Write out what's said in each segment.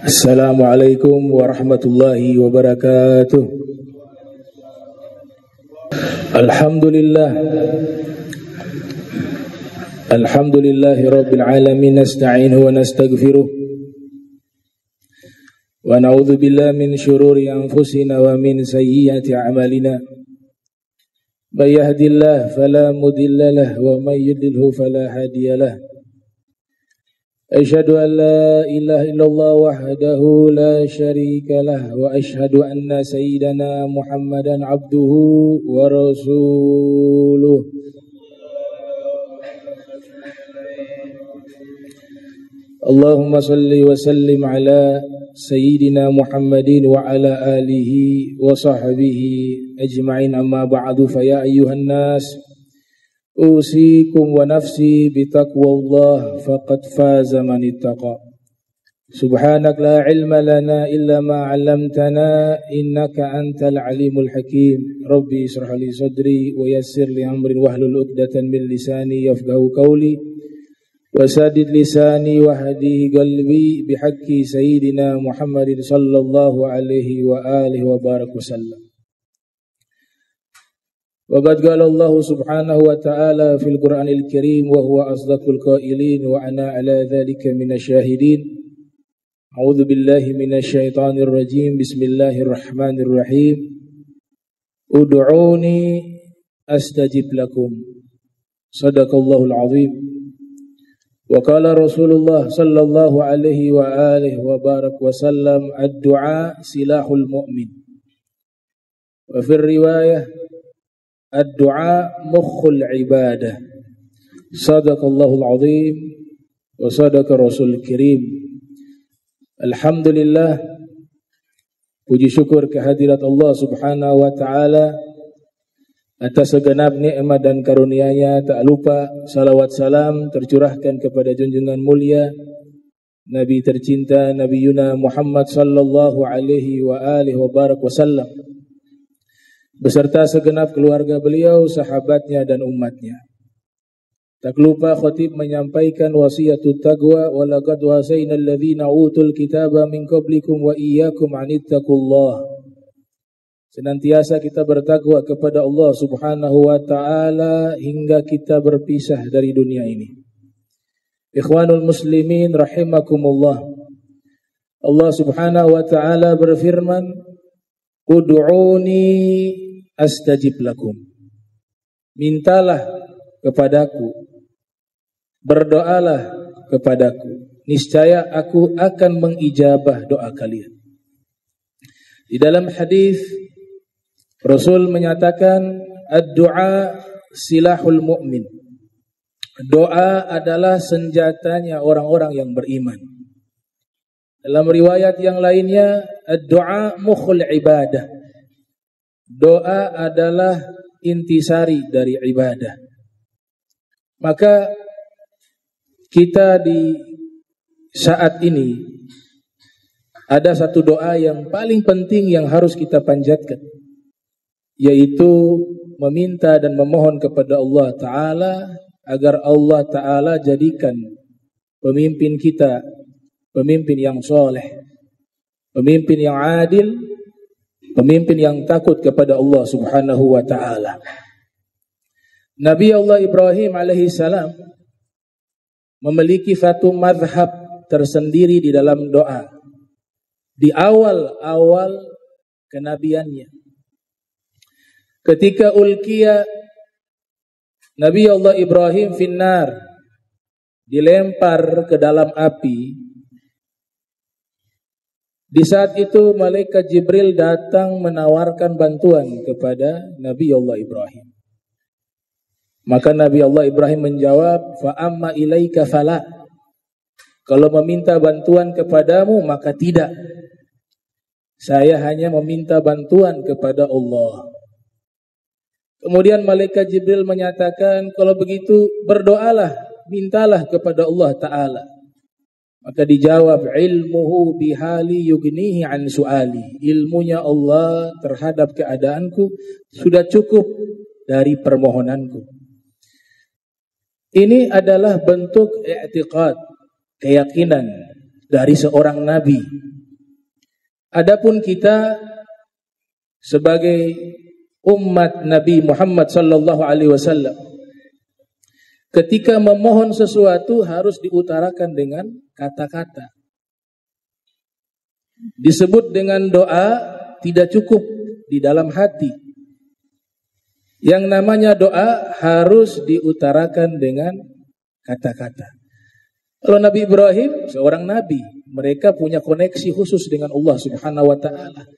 Assalamualaikum warahmatullahi wabarakatuh. Alhamdulillahi rabbil alamin, nasta'inuhu wa nastaghfiruh wa na'udzu billahi min syururi anfusina wa min sayyiati a'malina. May yahdihillahu fala mudilla lahu wa may yudlilhu fala hadiya lahu. Asyhadu an la ilaha illallah wahdahu la syarika lah wa asyhadu anna sayyidana Muhammadan abduhu wa rasuluh. Allahumma salli wa sallim ala sayyidina Muhammadin wa ala alihi wa sahbihi ajma'in, amma ba'du, fa ya ayyuhan nas usikum wa nafsi bitaqwallah faqad faza man ittaqa. Subhanak la ilma lana illa ma 'allamtana innaka antal alimul hakim. Rabbi israh li sadri wa yassir li amri wahlul 'uqdatan min lisani yafqahu qawli wa sadid lisani wa hadi qalbi bihaqqi sayyidina Muhammadin sallallahu alaihi wa alihi wa barak wasallam. Waqad qala Allah subhanahu wa ta'ala fil Qur'anil Karim wa huwa asdaqul qailin wa ana ala dzalika minasy syahidin. A'udzu billahi minasy syaithanir rajim. Bismillahirrahmanirrahim. Ud'uni astajib lakum. Shadaqallahul azim. Wa qala Rasulullah sallallahu alaihi wa alihi wa barak wasallam, ad-du'a silahul mu'min. Wa fil riwayah ad-du'a mukhul ibadah. Sadaqallahul azim wa sadaqa rasul kirim. Alhamdulillah, puji syukur kehadirat Allah subhanahu wa ta'ala atas segenap nikmat dan karunia-Nya. Tak lupa salawat salam tercurahkan kepada junjungan mulia Nabi tercinta Nabi Yuna Muhammad sallallahu alaihi wa alihi wa barak wasallam beserta segenap keluarga beliau, sahabatnya dan umatnya. Tak lupa khatib menyampaikan wasiatut taqwa, wa laqad wasayna alladhina utul kitaba min qablikum wa iyyakum anittaqullah. Senantiasa kita bertakwa kepada Allah subhanahu wa ta'ala hingga kita berpisah dari dunia ini. Ikhwanul muslimin rahimakumullah. Allah subhanahu wa ta'ala berfirman, ud'uni astajib lakum. Mintalah kepadaku, berdoalah kepadaku, niscaya aku akan mengijabah doa kalian. Di dalam hadis Rasul menyatakan, ad-du'a silahul mu'min. Doa adalah senjatanya orang-orang yang beriman. Dalam riwayat yang lainnya, ad-du'a mukhul ibadah. Doa adalah intisari dari ibadah. Maka kita di saat ini ada satu doa yang paling penting yang harus kita panjatkan, yaitu meminta dan memohon kepada Allah Ta'ala agar Allah Ta'ala jadikan pemimpin kita pemimpin yang soleh, pemimpin yang adil, pemimpin yang takut kepada Allah subhanahu wa ta'ala. Nabi Allah Ibrahim alaihissalam memiliki satu mazhab tersendiri di dalam doa. Di awal-awal kenabiannya, ketika ulkiya Nabi Allah Ibrahim finnar, dilempar ke dalam api. Di saat itu malaikat Jibril datang menawarkan bantuan kepada Nabi Allah Ibrahim. Maka Nabi Allah Ibrahim menjawab, fa amma ilaika fala. Kalau meminta bantuan kepadamu maka tidak. Saya hanya meminta bantuan kepada Allah. Kemudian malaikat Jibril menyatakan, kalau begitu berdoalah, mintalah kepada Allah Ta'ala. Maka dijawab, ilmuhu bihali yugnihi an su'ali. Ilmunya Allah terhadap keadaanku sudah cukup dari permohonanku. Ini adalah bentuk i'tiqad, keyakinan dari seorang nabi. Adapun kita sebagai umat Nabi Muhammad sallallahu alaihi wasallam, ketika memohon sesuatu harus diutarakan dengan kata-kata. Disebut dengan doa tidak cukup di dalam hati. Yang namanya doa harus diutarakan dengan kata-kata. Kalau Nabi Ibrahim seorang nabi, mereka punya koneksi khusus dengan Allah Subhanahu wa taala.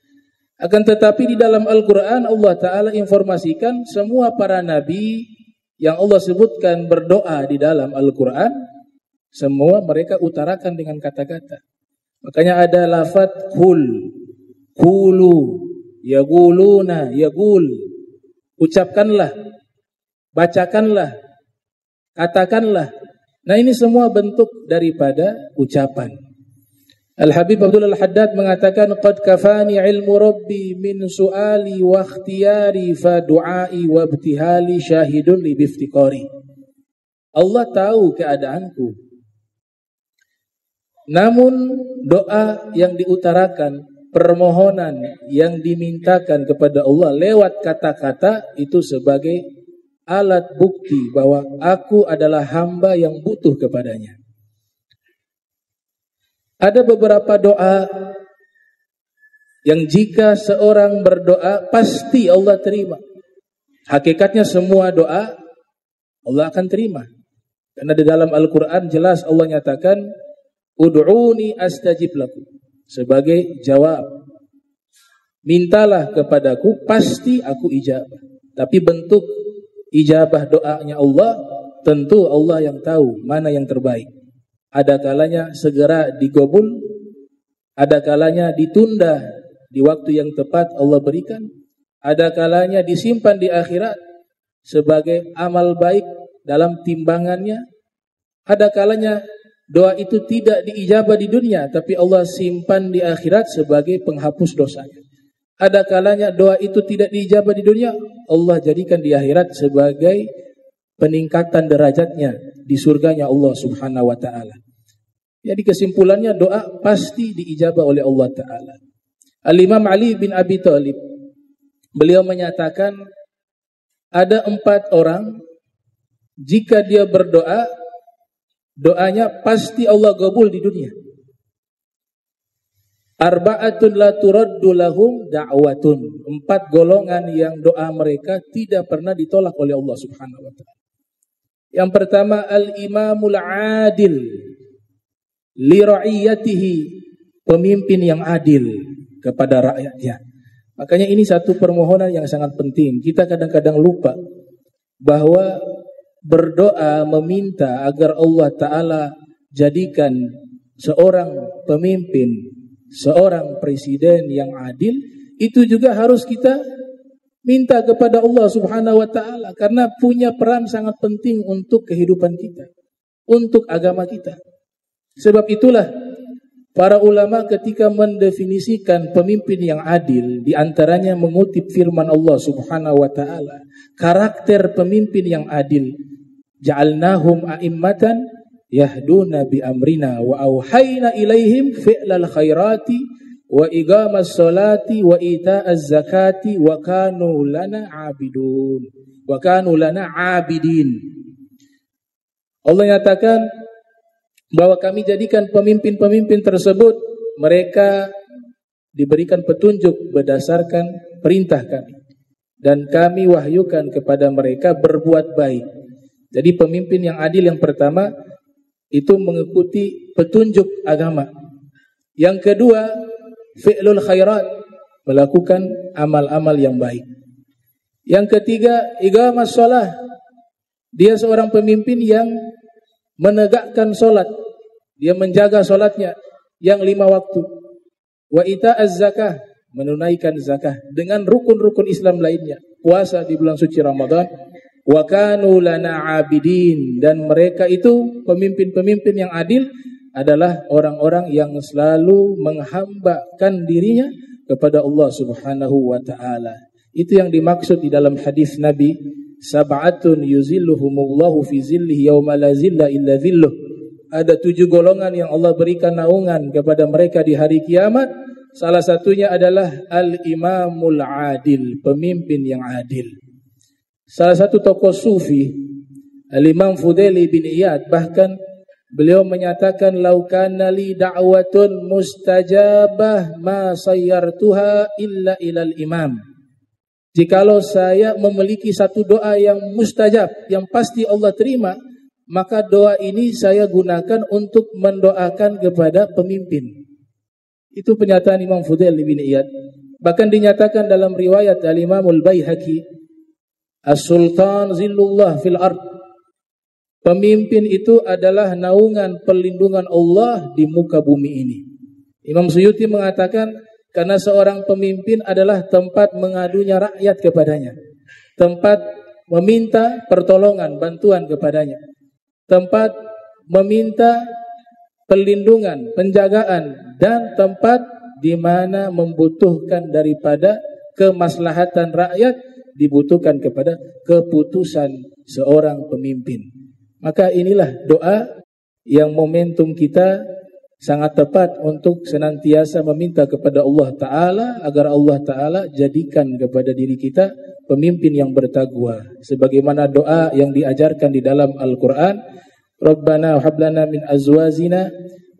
Akan tetapi di dalam Al-Qur'an Allah taala informasikan semua para nabi yang Allah sebutkan berdoa di dalam Al-Qur'an, semua mereka utarakan dengan kata-kata. Makanya ada lafaz kul, kulu, yaquluna, yaqul. Ucapkanlah, bacakanlah, katakanlah. Nah, ini semua bentuk daripada ucapan. Al-Habib Abdul Al-Haddad mengatakan qad kafani ilmu rabbi min su'ali wa ikhtiyari fa du'ai wa ibtihali syahidun li biftiqari. Allah tahu keadaanku. Namun doa yang diutarakan, permohonan yang dimintakan kepada Allah lewat kata-kata itu sebagai alat bukti bahwa aku adalah hamba yang butuh kepadanya. Ada beberapa doa yang jika seorang berdoa pasti Allah terima. Hakikatnya semua doa Allah akan terima. Karena di dalam Al-Quran jelas Allah nyatakan ud'uni astajib lakum. Sebagai jawab, mintalah kepadaku pasti aku ijabah. Tapi bentuk ijabah doanya Allah, tentu Allah yang tahu mana yang terbaik. Ada kalanya segera digobul, ada kalanya ditunda di waktu yang tepat Allah berikan, ada kalanya disimpan di akhirat sebagai amal baik dalam timbangannya, ada kalanya doa itu tidak diijabah di dunia, tapi Allah simpan di akhirat sebagai penghapus dosanya. Ada kalanya doa itu tidak diijabah di dunia, Allah jadikan di akhirat sebagai peningkatan derajatnya di surganya Allah Subhanahu wa taala. Jadi kesimpulannya doa pasti diijabah oleh Allah taala. Al-Imam Ali bin Abi Thalib, beliau menyatakan ada 4 orang jika dia berdoa, doanya pasti Allah kabul di dunia. Arba'atun la turaddu lahum da'watun. 4 golongan yang doa mereka tidak pernah ditolak oleh Allah Subhanahu wa taala. Yang pertama al-imamul adil li ra'iyatihi, pemimpin yang adil kepada rakyatnya. Makanya ini satu permohonan yang sangat penting. Kita kadang-kadang lupa bahwa berdoa meminta agar Allah Ta'ala jadikan seorang pemimpin, seorang presiden yang adil, itu juga harus kita minta kepada Allah Subhanahu wa Ta'ala, karena punya peran sangat penting untuk kehidupan kita, untuk agama kita. Sebab itulah para ulama ketika mendefinisikan pemimpin yang adil, diantaranya mengutip firman Allah Subhanahu wa Ta'ala, karakter pemimpin yang adil, ja'alnahum a'immatan yahduna bi amrina wa auhayna ilaihim fi'lal khairati wa iqamas salati wa ita'az zakati wa kanu lana abidun wa kanu lana abidin. Allah nyatakan bahwa kami jadikan pemimpin-pemimpin tersebut mereka diberikan petunjuk berdasarkan perintah kami, dan kami wahyukan kepada mereka berbuat baik. Jadi pemimpin yang adil yang pertama itu mengikuti petunjuk agama. Yang kedua, fi'lul khairat, melakukan amal-amal yang baik. Yang ketiga, iqamas shalah, dia seorang pemimpin yang menegakkan solat, dia menjaga solatnya yang 5 waktu. Wa ita'az zakah, menunaikan zakah dengan rukun-rukun Islam lainnya, puasa di bulan suci Ramadan. Wa kanu lana abidin, dan mereka itu pemimpin-pemimpin yang adil adalah orang-orang yang selalu menghambakan dirinya kepada Allah Subhanahu wa taala. Itu yang dimaksud di dalam hadis Nabi sab'atun yuzilluhumullahu fi zillihi yauma la zilla illa zilluh. Ada 7 golongan yang Allah berikan naungan kepada mereka di hari kiamat. Salah satunya adalah al-imamul adil, pemimpin yang adil. Salah satu tokoh sufi, Al-Imam Fudaili bin Iyad, bahkan beliau menyatakan, "Lau kana li da'watun mustajabah ma sayyartuha illa ilal imam." Jikalau saya memiliki satu doa yang mustajab, yang pasti Allah terima, maka doa ini saya gunakan untuk mendoakan kepada pemimpin. Itu pernyataan Imam Fudail bin Iyad. Bahkan dinyatakan dalam riwayat Al-Imamul Baihaqi, As-Sultan Zillullah fil Ard. Pemimpin itu adalah naungan perlindungan Allah di muka bumi ini. Imam Suyuti mengatakan, karena seorang pemimpin adalah tempat mengadunya rakyat kepadanya, tempat meminta pertolongan, bantuan kepadanya, tempat meminta perlindungan, penjagaan, dan tempat di mana membutuhkan daripada kemaslahatan rakyat, dibutuhkan kepada keputusan seorang pemimpin. Maka inilah doa yang momentum kita sangat tepat untuk senantiasa meminta kepada Allah Ta'ala agar Allah Ta'ala jadikan kepada diri kita pemimpin yang bertakwa. Sebagaimana doa yang diajarkan di dalam Al-Quran, Rabbana hablana min azwajina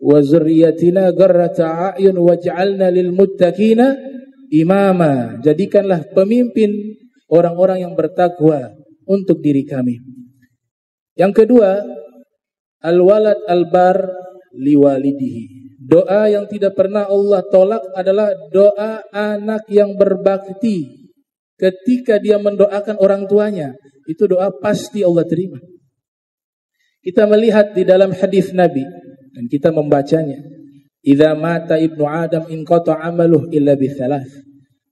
wa zurriyatina qarrata a'yun waj'alna lil muttaqina imama. Jadikanlah pemimpin orang-orang yang bertakwa untuk diri kami. Yang kedua, al-walad al-bar liwalidihi. Doa yang tidak pernah Allah tolak adalah doa anak yang berbakti ketika dia mendoakan orang tuanya. Itu doa pasti Allah terima. Kita melihat di dalam hadis Nabi dan kita membacanya. Idza mata ibnu Adam inqata amaluh illa bi thalath.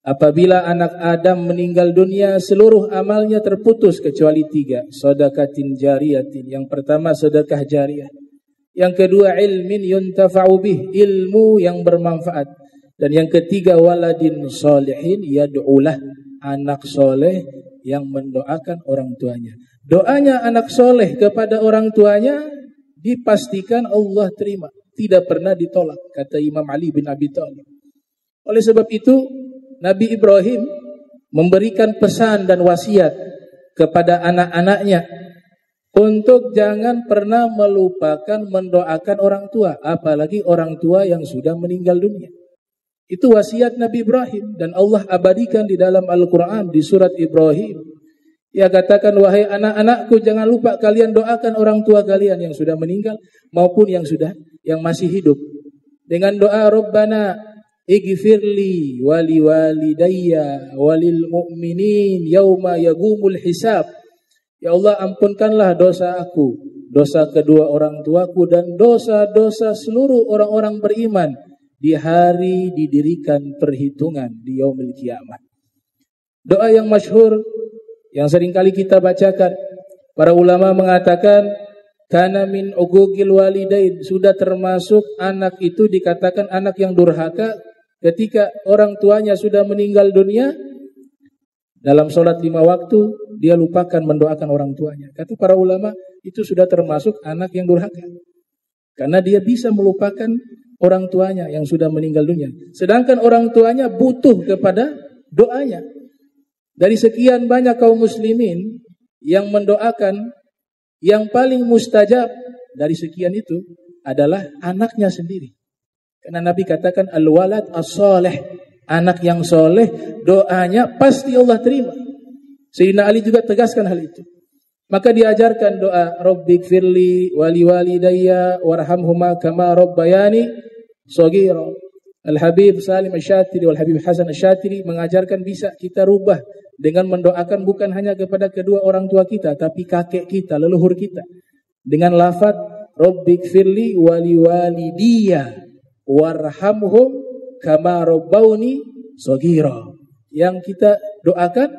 Apabila anak Adam meninggal dunia, seluruh amalnya terputus kecuali 3. Shadaqatin jariyatin. Yang pertama sedekah jariyah. Yang kedua ilmin yuntafa'u bih, ilmu yang bermanfaat. Dan yang ketiga waladin sholihin yad'ulah, anak soleh yang mendoakan orang tuanya. Doanya anak soleh kepada orang tuanya dipastikan Allah terima, tidak pernah ditolak, kata Imam Ali bin Abi Thalib. Oleh sebab itu Nabi Ibrahim memberikan pesan dan wasiat kepada anak-anaknya untuk jangan pernah melupakan mendoakan orang tua, apalagi orang tua yang sudah meninggal dunia. Itu wasiat Nabi Ibrahim dan Allah abadikan di dalam Al-Quran di surat Ibrahim. Ia katakan, wahai anak-anakku, jangan lupa kalian doakan orang tua kalian yang sudah meninggal maupun yang masih hidup. Dengan doa Rabbana ighfirli wali walidayya walil mu'minin yauma yaqumul hisab. Ya Allah, ampunkanlah dosa aku, dosa kedua orang tuaku, dan dosa-dosa seluruh orang-orang beriman di hari didirikan perhitungan di yaumil kiamat. Doa yang masyhur yang seringkali kita bacakan, para ulama mengatakan kana min uquqil walidain, sudah termasuk anak itu dikatakan anak yang durhaka ketika orang tuanya sudah meninggal dunia. Dalam sholat 5 waktu dia lupakan mendoakan orang tuanya. Kata para ulama, itu sudah termasuk anak yang durhaka, karena dia bisa melupakan orang tuanya yang sudah meninggal dunia, sedangkan orang tuanya butuh kepada doanya. Dari sekian banyak kaum muslimin yang mendoakan, yang paling mustajab dari sekian itu adalah anaknya sendiri. Karena Nabi katakan al-walad as-soleh, anak yang soleh doanya pasti Allah terima. Sayyidina Ali juga tegaskan hal itu. Maka diajarkan doa Rabbighfirli wali walidayya warhamhuma kama rabbayani shaghira. Al-Habib Salim Asy-Syatiri wal Habib Hasan Asy-Syatiri mengajarkan bisa kita rubah dengan mendoakan bukan hanya kepada kedua orang tua kita, tapi kakek kita, leluhur kita, dengan lafaz Rabbighfirli wali walidiyya warhamhum kama rabbauni shaghira. Yang kita doakan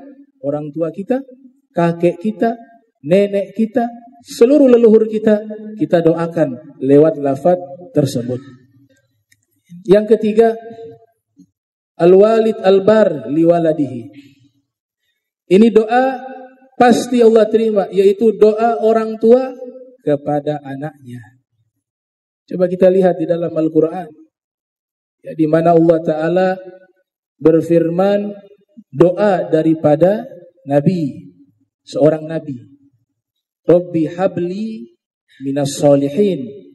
orang tua kita, kakek kita, nenek kita, seluruh leluhur kita, kita doakan lewat lafaz tersebut. Yang ketiga, al-walid al-bar liwaladihi. Ini doa pasti Allah terima, yaitu doa orang tua kepada anaknya. Coba kita lihat di dalam Al-Quran, ya, di mana Allah Ta'ala berfirman doa daripada Nabi, seorang Nabi. Rabbi habli minas solihin.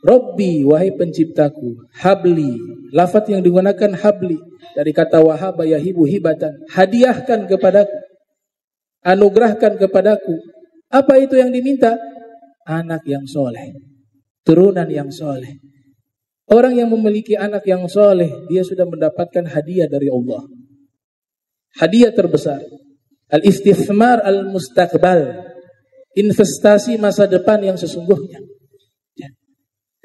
Rabbi, wahai penciptaku, habli, lafaz yang digunakan habli dari kata wahaba yahibu hibatan, hadiahkan kepadaku, anugerahkan kepadaku. Apa itu yang diminta? Anak yang soleh, turunan yang soleh. Orang yang memiliki anak yang soleh, dia sudah mendapatkan hadiah dari Allah. Hadiah terbesar. Al-istithmar al-mustaqbal, investasi masa depan yang sesungguhnya.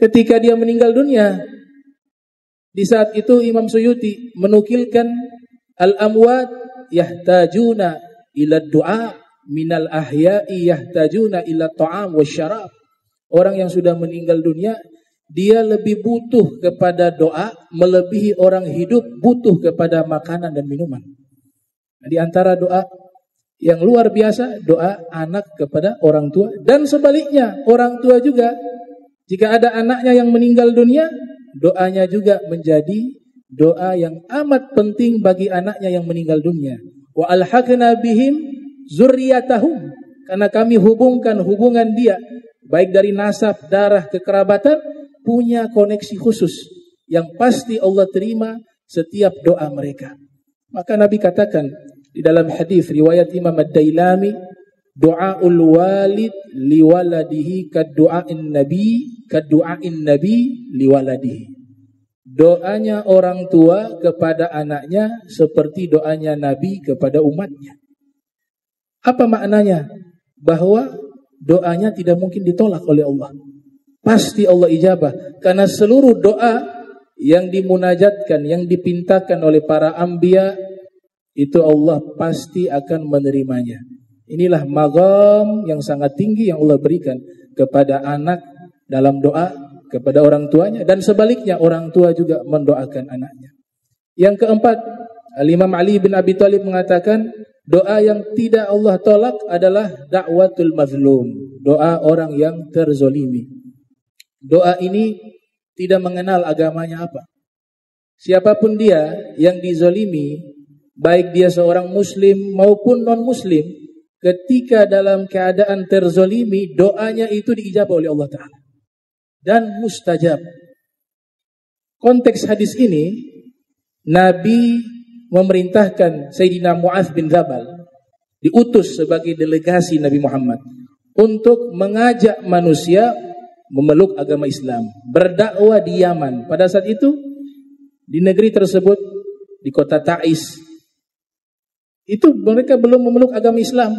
Ketika dia meninggal dunia, di saat itu Imam Suyuti menukilkan al-amwat yahtajuna ila du'a minal ahya'i yahtajuna ila ta'am wasyarab. Orang yang sudah meninggal dunia, dia lebih butuh kepada doa melebihi orang hidup butuh kepada makanan dan minuman. Di antara doa yang luar biasa, doa anak kepada orang tua, dan sebaliknya orang tua juga, jika ada anaknya yang meninggal dunia, doanya juga menjadi doa yang amat penting bagi anaknya yang meninggal dunia. Wa alhaqna bihim zurriyatahum, karena kami hubungkan hubungan dia baik dari nasab, darah, kekerabatan, punya koneksi khusus yang pasti Allah terima setiap doa mereka. Maka Nabi katakan di dalam hadis riwayat Imam Ad-Dailami, doaul walid liwaladihi kadu'ain nabi liwaladihi. Doanya orang tua kepada anaknya seperti doanya Nabi kepada umatnya. Apa maknanya? Bahwa doanya tidak mungkin ditolak oleh Allah. Pasti Allah ijabah, karena seluruh doa yang dimunajatkan, yang dipintakan oleh para anbiya, itu Allah pasti akan menerimanya. Inilah maqam yang sangat tinggi yang Allah berikan kepada anak dalam doa kepada orang tuanya, dan sebaliknya orang tua juga mendoakan anaknya. Yang keempat, Imam Ali bin Abi Thalib mengatakan doa yang tidak Allah tolak adalah da'watul mazlum, doa orang yang terzolimi. Doa ini tidak mengenal agamanya apa. Siapapun dia yang dizolimi, baik dia seorang muslim maupun non-muslim, ketika dalam keadaan terzolimi, doanya itu diijabah oleh Allah Ta'ala dan mustajab. Konteks hadis ini, Nabi memerintahkan Sayyidina Mu'adz bin Jabal, diutus sebagai delegasi Nabi Muhammad untuk mengajak manusia memeluk agama Islam, berdakwah di Yaman. Pada saat itu di negeri tersebut, di kota Ta'is, itu mereka belum memeluk agama Islam.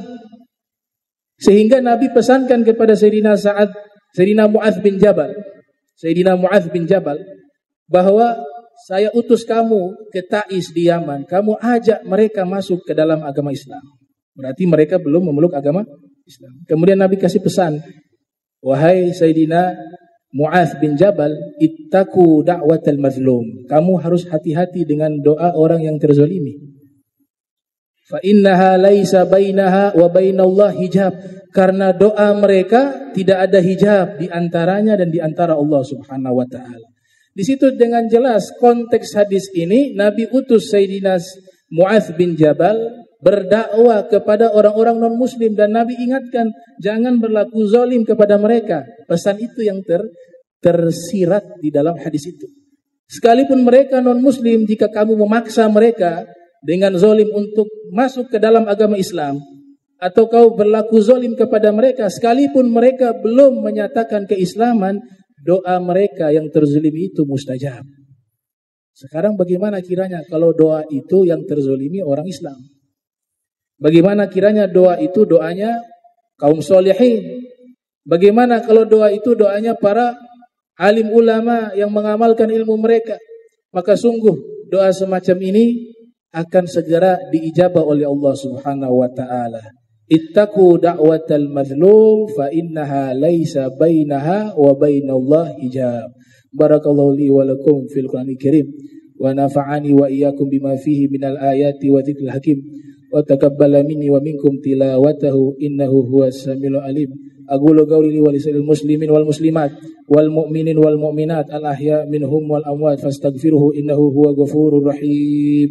Sehingga Nabi pesankan kepada Sayyidina Mu'adz bin Jabal, bahwa saya utus kamu ke Ta'is di Yaman, kamu ajak mereka masuk ke dalam agama Islam. Berarti mereka belum memeluk agama Islam. Kemudian Nabi kasih pesan, wahai Sayyidina Mu'adz bin Jabal, ittaqu da'watal mazlum. Kamu harus hati-hati dengan doa orang yang terzalimi. Fa innaha laisa bainaha wa bainallah hijab. Karena doa mereka tidak ada hijab di antaranya dan di antara Allah Subhanahu wa taala. Di situ dengan jelas konteks hadis ini, Nabi utus Sayyidina Mu'adz bin Jabal berdakwah kepada orang-orang non-muslim, dan Nabi ingatkan jangan berlaku zalim kepada mereka. Pesan itu yang tersirat di dalam hadis itu. Sekalipun mereka non-muslim, jika kamu memaksa mereka dengan zalim untuk masuk ke dalam agama Islam, atau kau berlaku zalim kepada mereka, sekalipun mereka belum menyatakan keislaman, doa mereka yang terzalimi itu mustajab. Sekarang bagaimana kiranya kalau doa itu yang terzalimi orang Islam? Bagaimana kiranya doa itu doanya kaum solehin? Bagaimana kalau doa itu doanya para alim ulama yang mengamalkan ilmu mereka? Maka sungguh doa semacam ini akan segera diijabah oleh Allah Subhanahu wa taala. Ittaqu da'watal mazlum fa innaha laisa bainaha wa bainallah hijab. Barakallahu li wa lakum fil Qur'anil Karim wa nafa'ani wa iyyakum bima fihi minal ayati wa dzikril hakim. wa taqabbala minni wa minkum tilawatahu innahu huwas samiul alim. Aqulu qawli wa lisanil muslimin wal muslimat wal mu'minin wal mu'minat al ahya minhum wal amwat fastaghfiruhu innahu huwa ghafurur rahim.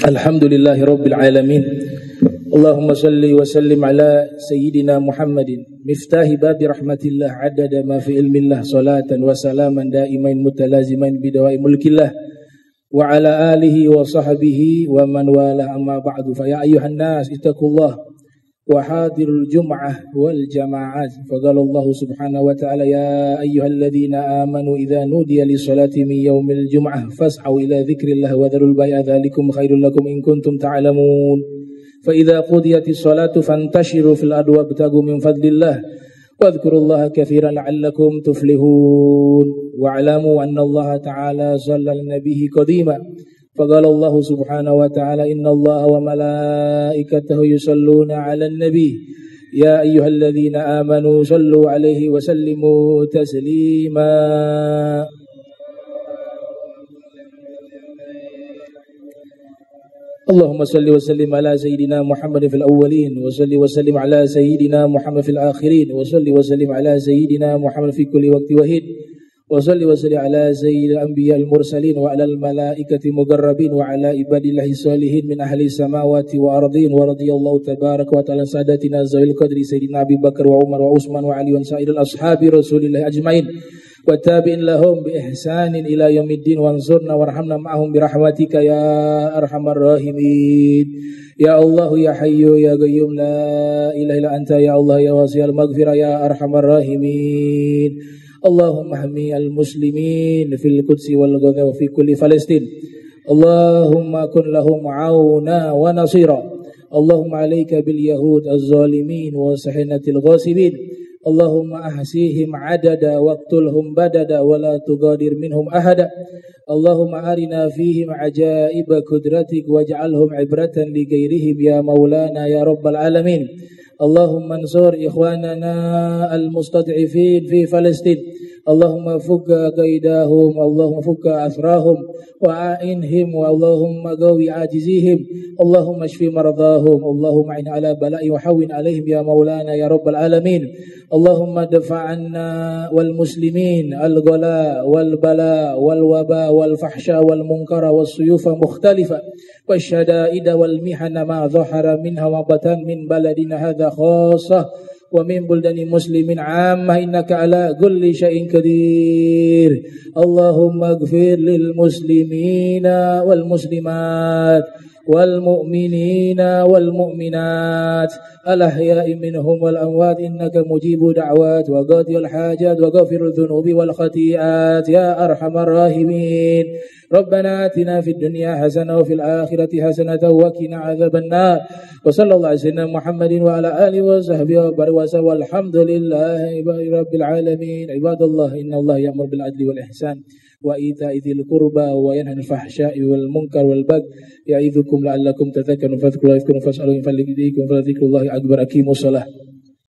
Alhamdulillahi rabbil alamin. Allahumma salli wa sallim ala sayyidina Muhammadin miftahi babi rahmatillah adada ma fi ilmillah salatan wa salaman daimain mutalazimain bidawai mulkillah wa ala alihi wa sahbihi wa man wala amma ba'du fa ya ayyuhan nas ittaqullah wa hadirul jum'ah wal jama'at faqala Allah subhanahu wa ta'ala ya ayyuhalladzina amanu idza nudiya lis salati min yaumil jum'ah fas'au ila dzikrillah wa dharul bai'a dzalikum khairul lakum in kuntum ta'lamun fa idza qudiyatis salatu fantashiru fil ardi wabtagu min fadlillah wadhkurullaha katsiran la'allakum tuflihun wa'lamu anna Allah ta'ala shallal nabiyyi qadima faqala Allah subhanahu wa ta'ala inna Allah wa malaikatahu yusalluna 'alan nabi ya ayyuhalladzina amanu sallu 'alaihi wa sallimu taslima. Allahumma salli wa sallim ala sayyidina Muhammad fil awwalin wa salli wa sallim ala sayyidina Muhammad fil akhirin wa salli wa sallim ala sayyidina Muhammad fi kulli waqti wahid wa salli wa sallim ala sayyidil anbiya'il mursalin wa ala al malaikati muqarrabin wa ala ibadillahi salihin min ahli samawati wa ardin wa radiyallahu tabaraka wa ta'ala sadatina zawil qadri sayyidina Abi Bakar wa Umar wa Utsman wa Ali wa sa'iril ashabi Rasulillah ajmain wa tabi'in lahum bi ihsanin ila yaumiddin wansurna warhamna ma'ahum bi rahmatika ya arhamar rahimin. Ya Allah ya Hayyu ya Qayyum la ilaha illa anta ya Allah ya wasi'al maghfirah ya arhamar rahimin. Allahumma hami al-muslimin fil Qudsi wal Ghaza wa fi kulli Palestin. Allahumma kun lahum auna wa nasira. Allahumma alayka bil yahud az-zalimin wa sahinatil ghasibin. Allahumma ahsihim adada waqtulhum badada wa la tugadir minhum ahada. Allahumma arina fihim ajaiba qudratik waj'alhum ibratan li ghairihim ya maulana ya rabbal alamin. Allahumma ansur ikhwanana al-mustad'ifin fi Palestin. Allahumma fukka qaidahum, Allahumma fukka asrahum wa a'inhim wa Allahumma qawi ajizihim. Allahumma shfi mardahum, Allahumma in ala bala'i wa hawwin alaihim ya maulana ya rabbal alamin. Allahumma dafa'anna wal muslimin al-ghala wal bala wal waba wal fahsha wal munkara was suyufa mukhtalifa wasyada'ida wal mihana ma dhahara minha wa batan min baladina hadha khassah wa min buldani muslimin amma innaka ala kulli syai'in qadir. Allahumma ighfir lil muslimina wal muslimat wal mu'minina wal mu'minat al ahya'i minhum wal amwat innaka mujibu da'wat wa qadiyul hajat wa ghafirudz dzunubi wal khati'at ya arhamar rahimin. Rabbana atina fid dunya hasanah wa fil akhirati hasanah wa qina adzabannar. Wa sallallahu alaihi wasallam Muhammadin wa ala alihi wa sahbihi wa baraka walhamdulillahi rabbil alamin. Ibadallah innallaha ya'muru bil adli wal ihsan wa ita'i dzil qurba wa yanha 'anil fahsya'i wal munkar wal baghi ya'idzukum la'allakum tadhakkarun fadhkurullaha yadhkurkum fas'aluhu min fadlihi wa dzikrullahi akbar. Aqimus shalah.